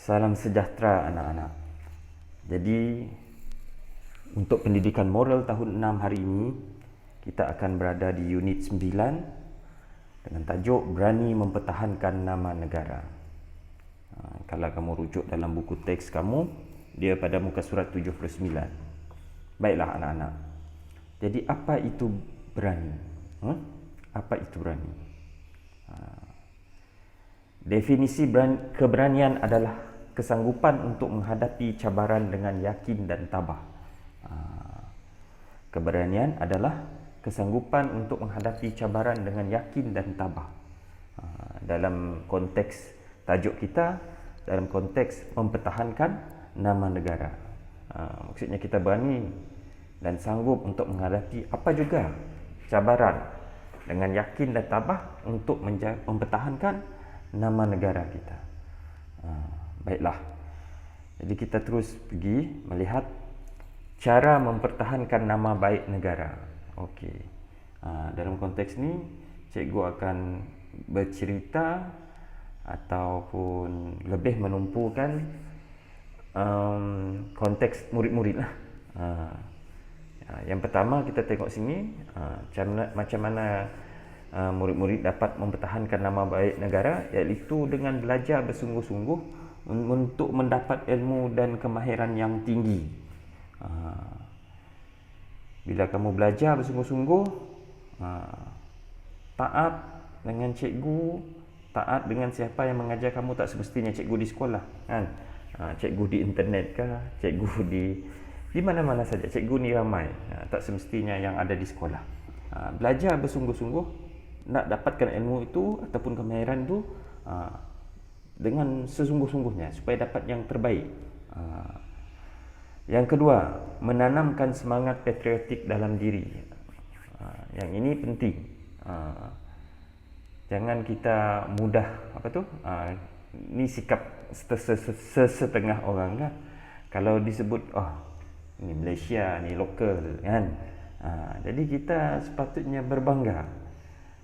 Salam sejahtera anak-anak. Jadi untuk pendidikan moral tahun 6 hari ini kita akan berada di unit 9 dengan tajuk berani mempertahankan nama negara. Kalau kamu rujuk dalam buku teks kamu, dia pada muka surat 79. Baiklah anak-anak. Jadi apa itu berani? Apa itu berani? Definisi keberanian adalah kesanggupan untuk menghadapi cabaran dengan yakin dan tabah. Keberanian adalah kesanggupan untuk menghadapi cabaran dengan yakin dan tabah. Dalam konteks tajuk kita, dalam konteks mempertahankan nama negara. Maksudnya kita berani dan sanggup untuk menghadapi apa juga cabaran dengan yakin dan tabah untuk mempertahankan nama negara kita. Baiklah. Jadi kita terus pergi melihat cara mempertahankan nama baik negara. Okey. Dalam konteks ni cikgu akan bercerita ataupun lebih menumpukan konteks murid-murid lah. Yang pertama kita tengok sini macam mana murid-murid dapat mempertahankan nama baik negara, iaitu dengan belajar bersungguh-sungguh untuk mendapat ilmu dan kemahiran yang tinggi. Bila kamu belajar bersungguh-sungguh, taat dengan cikgu, taat dengan siapa yang mengajar kamu, tak semestinya cikgu di sekolah, kan? Cikgu di internet kah, cikgu di mana-mana saja, cikgu ni ramai, tak semestinya yang ada di sekolah. Belajar bersungguh-sungguh nak dapatkan ilmu itu ataupun kemahiran itu dengan sesungguh-sungguhnya supaya dapat yang terbaik. Yang kedua, menanamkan semangat patriotik dalam diri. Yang ini penting. Jangan kita mudah ini sikap setengah orang kan. Kalau disebut ini Malaysia, ni lokal kan. Jadi kita sepatutnya berbangga.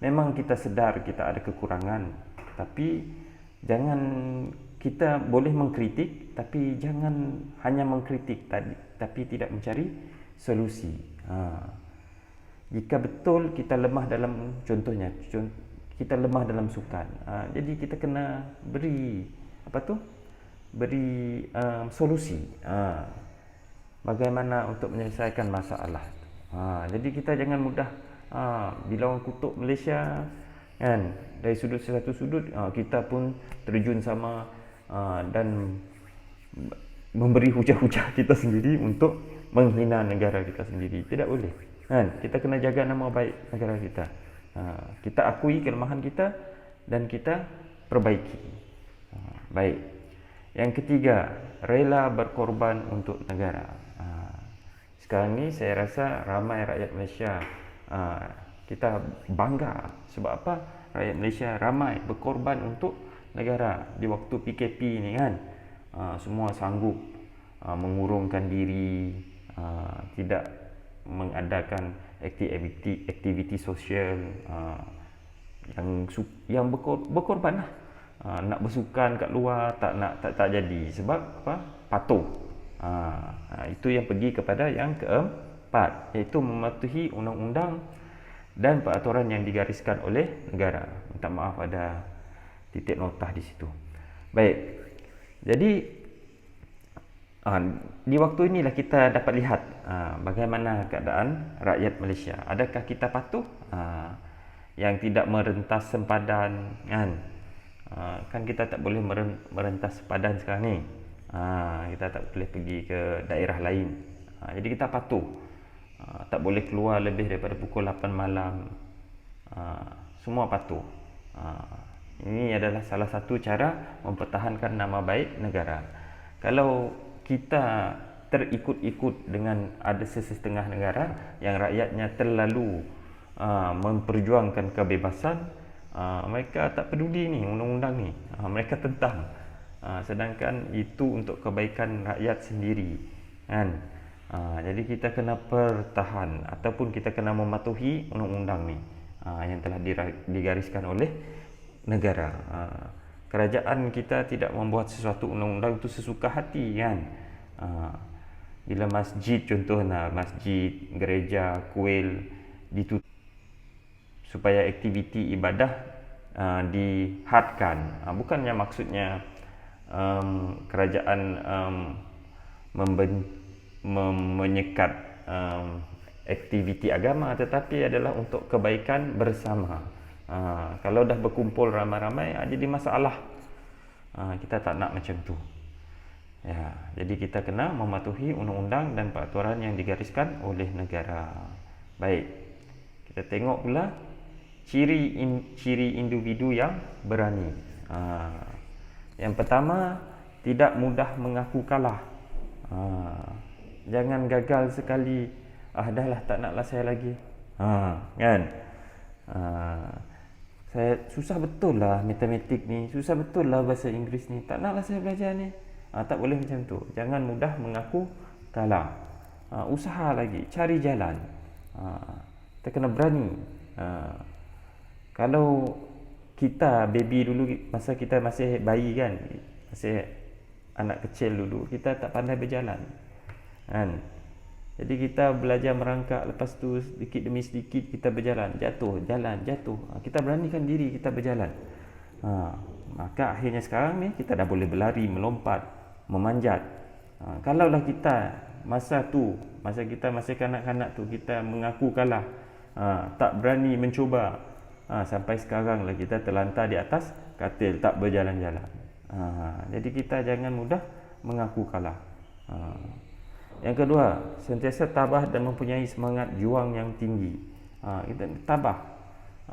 Memang kita sedar kita ada kekurangan, tapi jangan, kita boleh mengkritik, tapi jangan hanya mengkritik tapi tidak mencari solusi. Jika betul kita lemah dalam, contohnya kita lemah dalam sukan, jadi kita kena beri solusi. Bagaimana untuk menyelesaikan masalah. Jadi kita jangan mudah bila orang kutuk Malaysia kan, dari satu sudut kita pun terjun sama dan memberi hujah-hujah kita sendiri untuk menghina negara kita sendiri. Tidak boleh kan, kita kena jaga nama baik negara kita. Kita akui kelemahan kita dan kita perbaiki. Baik. Yang ketiga, rela berkorban untuk negara. Sekarang ni saya rasa ramai rakyat Malaysia kita bangga. Sebab apa? Rakyat Malaysia ramai berkorban untuk negara. Di waktu PKP ni kan, semua sanggup mengurungkan diri, tidak mengadakan aktiviti sosial, yang berkorban lah. Nak bersukan kat luar tak jadi. Sebab apa? Patuh. Itu yang pergi kepada yang keempat, iaitu mematuhi undang-undang dan peraturan yang digariskan oleh negara. Minta maaf ada titik notah di situ. Baik. Jadi di waktu inilah kita dapat lihat bagaimana keadaan rakyat Malaysia. Adakah kita patuh? Yang tidak merentas sempadan kan? Kan kita tak boleh merentas sempadan sekarang ni. Kita tak boleh pergi ke daerah lain. Jadi kita patuh. Tak boleh keluar lebih daripada pukul 8 malam. Semua patuh. Ini adalah salah satu cara mempertahankan nama baik negara. Kalau kita terikut-ikut dengan ada setengah negara yang rakyatnya terlalu memperjuangkan kebebasan, mereka tak peduli ni undang-undang ni, mereka tentang. Sedangkan itu untuk kebaikan rakyat sendiri kan. Jadi kita kena pertahan ataupun kita kena mematuhi undang-undang ni yang telah digariskan oleh negara. kerajaan kita tidak membuat sesuatu undang-undang itu sesuka hati kan. Bila masjid contohnya, masjid, gereja, kuil ditutup supaya aktiviti ibadah dihadkan. Bukannya maksudnya kerajaan menyekat aktiviti agama, tetapi adalah untuk kebaikan bersama. Kalau dah berkumpul ramai-ramai jadi masalah. Kita tak nak macam tu. Ya, jadi kita kena mematuhi undang-undang dan peraturan yang digariskan oleh negara. Baik. Kita tengok pula ciri individu yang berani. Yang pertama, tidak mudah mengaku kalah. Jangan gagal sekali, dah lah tak naklah saya lagi. Kan? Saya susah betul lah matematik ni, susah betul lah bahasa Inggeris ni, tak naklah saya belajar ni. Tak boleh macam tu. Jangan mudah mengaku kalah. Usaha lagi, cari jalan. Kita kena berani. Kalau kita baby dulu, masa kita masih bayi kan, masih anak kecil dulu, kita tak pandai berjalan kan. Jadi kita belajar merangkak, lepas tu sedikit demi sedikit kita berjalan, jatuh, jalan, jatuh. Kita beranikan diri kita berjalan. Maka akhirnya sekarang ni kita dah boleh berlari, melompat, memanjat. Kalaulah kita masa kita masih kanak-kanak tu kita mengaku kalah, tak berani mencuba, sampai sekarang lah kita terlantar di atas katil, tak berjalan-jalan. Jadi kita jangan mudah mengaku kalah. Yang kedua, sentiasa tabah dan mempunyai semangat juang yang tinggi. Kita tabah,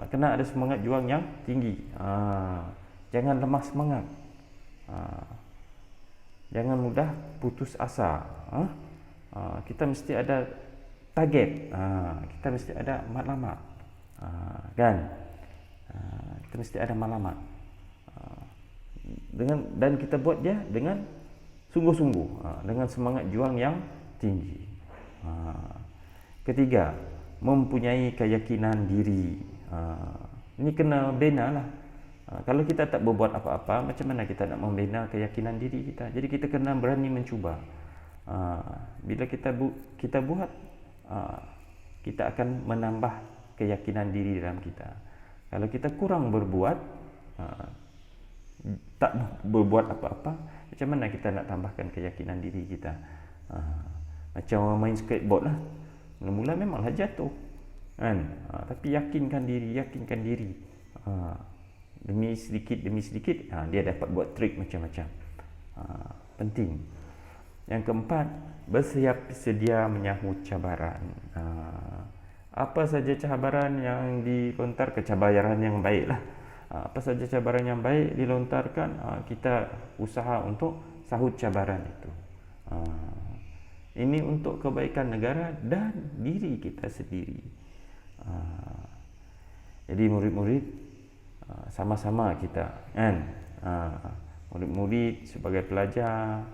kena ada semangat juang yang tinggi. Jangan lemah semangat. Jangan mudah putus asa. Kita mesti ada target. Kita mesti ada matlamat. Kan? Kita mesti ada matlamat. Dan kita buat dia dengan sungguh-sungguh, dengan semangat juang yang tinggi. Ketiga, mempunyai keyakinan diri. Ini kena bina lah. Kalau kita tak berbuat apa-apa, macam mana kita nak membina keyakinan diri kita? Jadi kita kena berani mencuba. Bila kita buat, kita akan menambah keyakinan diri dalam kita. Kalau kita kurang berbuat, tak berbuat apa-apa, macam mana kita nak tambahkan keyakinan diri kita? Macam orang main skateboard lah, mula-mula memanglah jatuh kan, tapi yakinkan diri, demi sedikit dia dapat buat trik macam-macam. Penting. Yang keempat, bersiap sedia menyahut cabaran. Apa saja cabaran yang dilontar, kecabaran yang baik lah. Apa saja cabaran yang baik dilontarkan, kita usaha untuk sahut cabaran itu. Ini untuk kebaikan negara dan diri kita sendiri. Jadi murid-murid, sama-sama kita kan, murid-murid sebagai pelajar,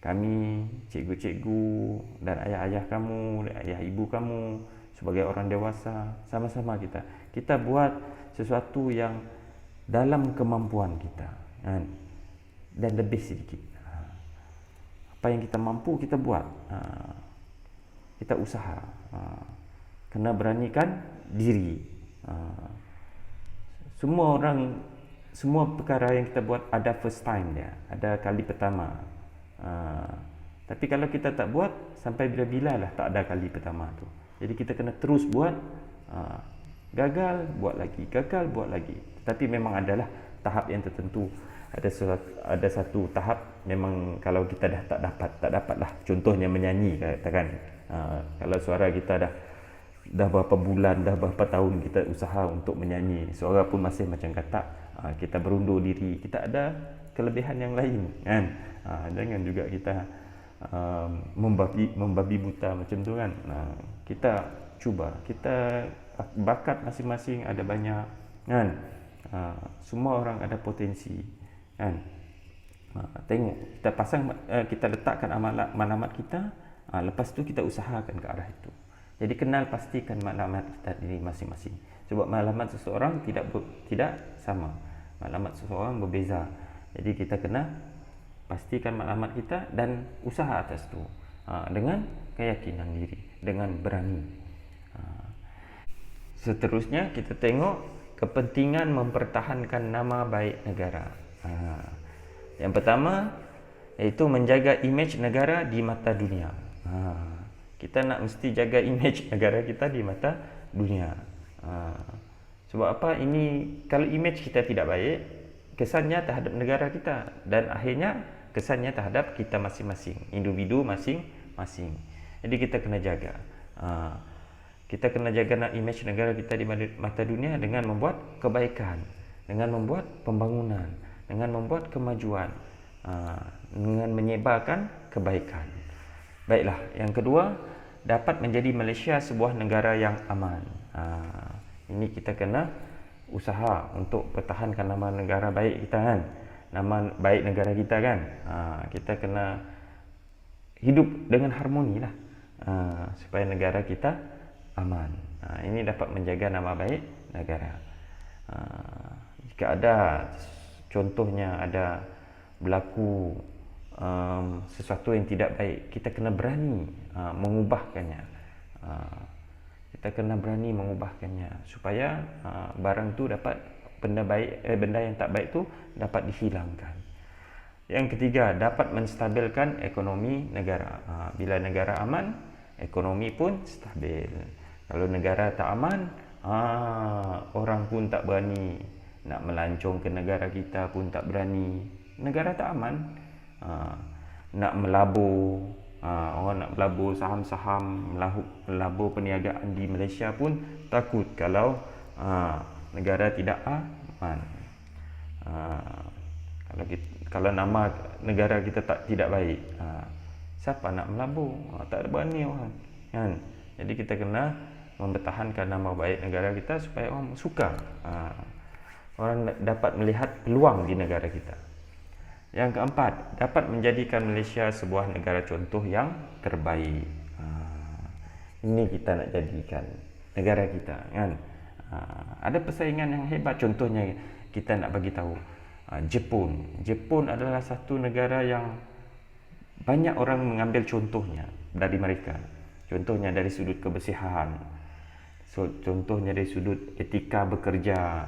kami, cikgu-cikgu dan ayah-ayah kamu, ayah ibu kamu sebagai orang dewasa, sama-sama kita buat sesuatu yang dalam kemampuan kita kan, dan lebih sedikit. Apa yang kita mampu kita buat, kita usaha, kena beranikan diri. Semua perkara yang kita buat ada first time dia, ada kali pertama. Tapi kalau kita tak buat, sampai bila-bila lah tak ada kali pertama tu. Jadi kita kena terus buat, gagal buat lagi, tapi memang adalah tahap yang tertentu. Ada satu tahap memang kalau kita dah tak dapat lah. Contohnya menyanyi, katakan kalau suara kita dah berapa bulan, dah berapa tahun kita usaha untuk menyanyi, suara pun masih macam katak, kita berundur diri, kita ada kelebihan yang lain kan. Jangan juga kita membabi buta macam tu kan. Kita cuba, kita bakat masing-masing ada banyak kan. Semua orang ada potensi kan. Tengok, kita pasang, kita letakkan matlamat kita, lepas tu kita usahakan ke arah itu. Jadi kenal, pastikan matlamat kita diri masing-masing. Sebab matlamat seseorang tidak sama. Maklumat seseorang berbeza. Jadi kita kena pastikan maklumat kita dan usaha atas itu dengan keyakinan diri, dengan berani. Seterusnya kita tengok kepentingan mempertahankan nama baik negara. Yang pertama iaitu menjaga imej negara di mata dunia. Kita nak mesti jaga imej negara kita di mata dunia. Sebab apa? Ini kalau imej kita tidak baik, kesannya terhadap negara kita dan akhirnya kesannya terhadap kita masing-masing, individu masing-masing. Jadi kita kena jaga. Kita kena jaga imej negara kita di mata dunia dengan membuat kebaikan, dengan membuat pembangunan, dengan membuat kemajuan, dengan menyebarkan kebaikan. Baiklah, yang kedua, dapat menjadi Malaysia sebuah negara yang aman. Ini kita kena usaha untuk pertahankan nama negara baik kita kan, nama baik negara kita kan. Kita kena hidup dengan harmoni lah, supaya negara kita aman. Ini dapat menjaga nama baik negara. Jika ada contohnya ada berlaku sesuatu yang tidak baik, kita kena berani mengubahkannya. Kita kena berani mengubahkannya supaya barang tu dapat, benda yang tak baik tu dapat dihilangkan. Yang ketiga, dapat menstabilkan ekonomi negara. Bila negara aman, ekonomi pun stabil. Kalau negara tak aman, orang pun tak berani nak melancong ke negara kita, pun tak berani. Negara tak aman, nak melabur, orang nak melabur saham-saham, melabur perniagaan di Malaysia pun takut kalau negara tidak aman. Kalau nama negara kita tidak baik, siapa nak melabur? Tak ada berani orang kan? Jadi kita kena mempertahankan nama baik negara kita supaya orang suka, orang dapat melihat peluang di negara kita. Yang keempat, dapat menjadikan Malaysia sebuah negara contoh yang terbaik. Ini kita nak jadikan negara kita kan. Ada persaingan yang hebat. Contohnya kita nak bagi tahu Jepun adalah satu negara yang banyak orang mengambil contohnya dari mereka. Contohnya dari sudut kebersihan, contohnya dari sudut etika bekerja,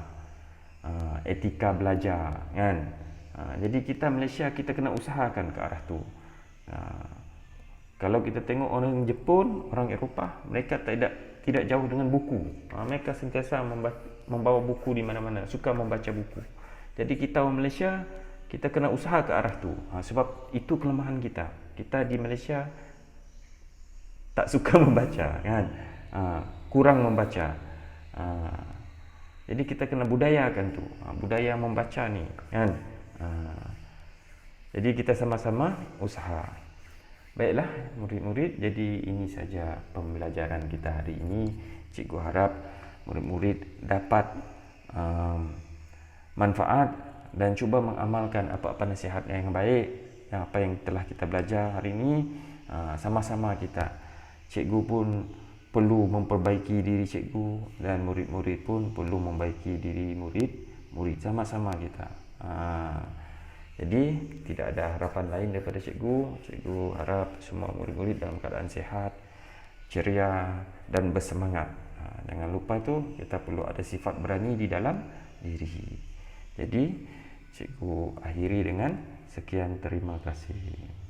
etika belajar kan. Jadi kita Malaysia, kita kena usahakan ke arah tu. Kalau kita tengok orang Jepun, orang Eropah, mereka tidak jauh dengan buku. Mereka sentiasa membawa buku di mana-mana, suka membaca buku. Jadi kita orang Malaysia, kita kena usaha ke arah tu. Sebab itu kelemahan kita. Kita di Malaysia tak suka membaca kan, kurang membaca. Jadi kita kena budayakan tu, budaya membaca ni kan. Jadi kita sama-sama usaha. Baiklah murid-murid, jadi ini saja pembelajaran kita hari ini. Cikgu harap murid-murid dapat manfaat dan cuba mengamalkan apa-apa nasihat yang baik, apa yang telah kita belajar hari ini. Sama-sama kita, cikgu pun perlu memperbaiki diri cikgu dan murid-murid pun perlu memperbaiki diri murid, sama-sama kita. Jadi tidak ada harapan lain daripada cikgu. Cikgu harap semua murid-murid dalam keadaan sihat, ceria dan bersemangat. Jangan lupa tu, kita perlu ada sifat berani di dalam diri. Jadi cikgu akhiri dengan sekian, terima kasih.